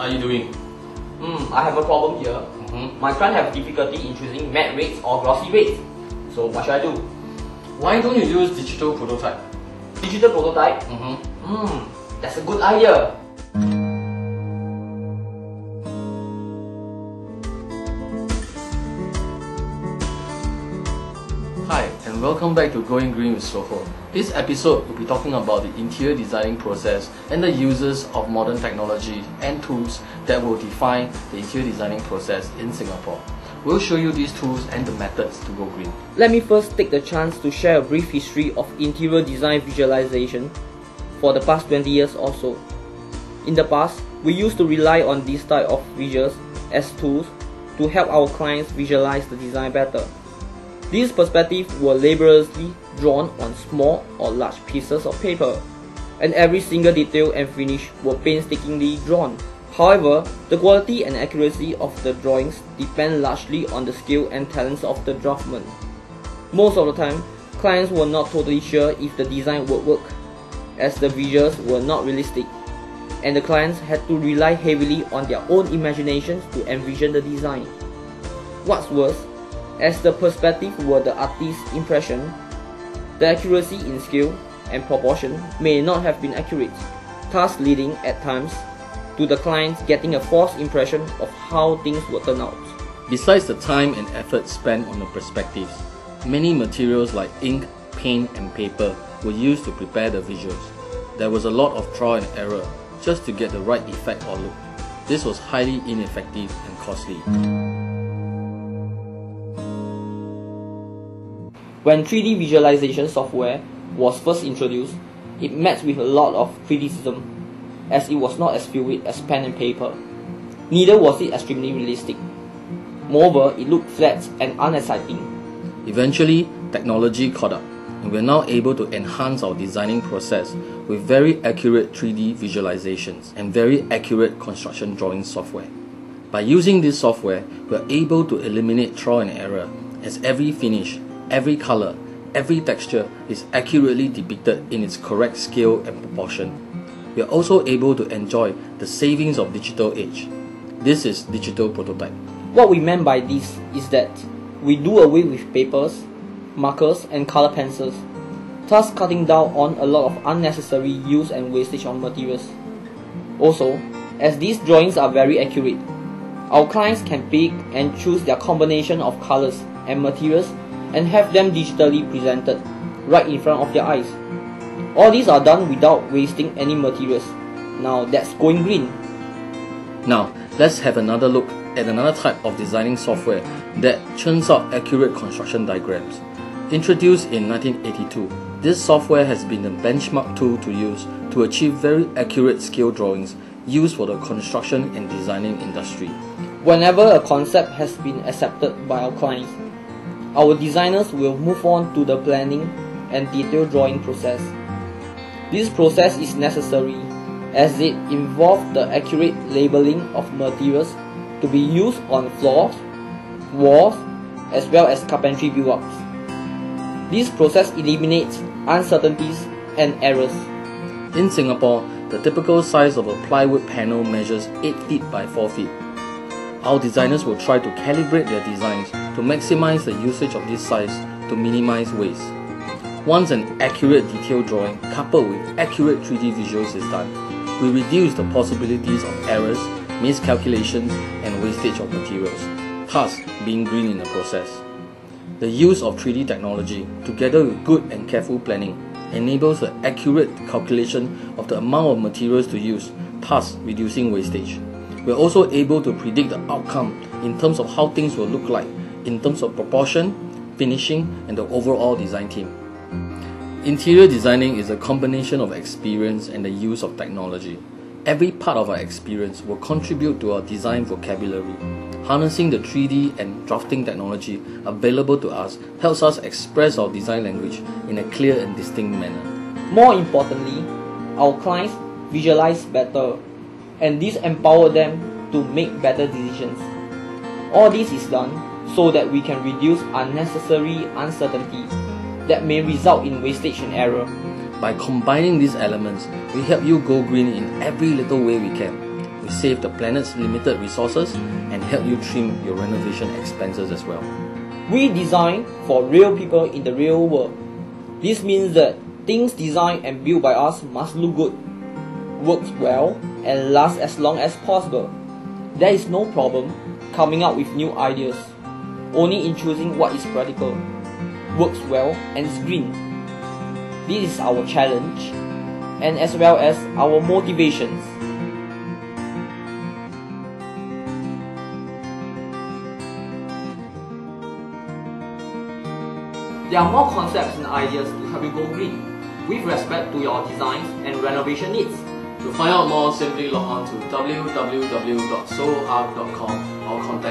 are you doing? I have a problem here. My client have difficulty in choosing matte rates or glossy rates. So what should I do? Why don't you use digital prototype? Digital prototype? That's a good idea. Hi, and welcome back to Going Green with Soho. This episode will be talking about the interior designing process and the uses of modern technology and tools that will define the interior designing process in Singapore. We'll show you these tools and the methods to go green. Let me first take the chance to share a brief history of interior design visualization for the past 20 years or so. In the past, we used to rely on this type of visuals as tools to help our clients visualize the design better. These perspectives were laboriously drawn on small or large pieces of paper, and every single detail and finish were painstakingly drawn. However, the quality and accuracy of the drawings depend largely on the skill and talents of the draftsman. Most of the time, clients were not totally sure if the design would work, as the visuals were not realistic, and the clients had to rely heavily on their own imaginations to envision the design. What's worse, as the perspective were the artist's impression, the accuracy in scale and proportion may not have been accurate, thus leading at times to the client getting a false impression of how things would turn out. Besides the time and effort spent on the perspectives, many materials like ink, paint and paper were used to prepare the visuals. There was a lot of trial and error just to get the right effect or look. This was highly ineffective and costly. When 3D visualization software was first introduced, it met with a lot of criticism, as it was not as fluid as pen and paper. Neither was it extremely realistic. Moreover, it looked flat and unexciting. Eventually, technology caught up, and we are now able to enhance our designing process with very accurate 3D visualizations and very accurate construction drawing software. By using this software, we are able to eliminate trial and error, as every finish, every color, every texture is accurately depicted in its correct scale and proportion. We are also able to enjoy the savings of digital age. This is digital prototype. What we meant by this is that we do away with papers, markers and color pencils, thus cutting down on a lot of unnecessary use and wastage of materials. Also, as these drawings are very accurate, our clients can pick and choose their combination of colors and materials and have them digitally presented right in front of their eyes. All these are done without wasting any materials. Now that's going green. Now, let's have another look at another type of designing software that churns out accurate construction diagrams. Introduced in 1982, this software has been the benchmark tool to use to achieve very accurate scale drawings used for the construction and designing industry. Whenever a concept has been accepted by our clients, our designers will move on to the planning and detailed drawing process. This process is necessary as it involves the accurate labeling of materials to be used on floors, walls, as well as carpentry build-ups. This process eliminates uncertainties and errors. In Singapore, the typical size of a plywood panel measures 8 feet by 4 feet. Our designers will try to calibrate their designs to maximize the usage of this size to minimize waste. Once an accurate detailed drawing coupled with accurate 3D visuals is done, we reduce the possibilities of errors, miscalculations and wastage of materials, thus being green in the process. The use of 3D technology, together with good and careful planning, enables the accurate calculation of the amount of materials to use, thus reducing wastage. We are also able to predict the outcome in terms of how things will look like, in terms of proportion, finishing, and the overall design theme. Interior designing is a combination of experience and the use of technology. Every part of our experience will contribute to our design vocabulary. Harnessing the 3D and drafting technology available to us helps us express our design language in a clear and distinct manner. More importantly, our clients visualize better, and this empowers them to make better decisions. All this is done so that we can reduce unnecessary uncertainty that may result in wastage and error. By combining these elements, we help you go green in every little way we can. We save the planet's limited resources and help you trim your renovation expenses as well. We design for real people in the real world. This means that things designed and built by us must look good, work well, and last as long as possible. There is no problem coming up with new ideas, only in choosing what is practical, works well, and is green. This is our challenge, and as well as our motivations. There are more concepts and ideas to help you go green, with respect to your designs and renovation needs. To find out more, simply log on to www.SohoARC.com or contact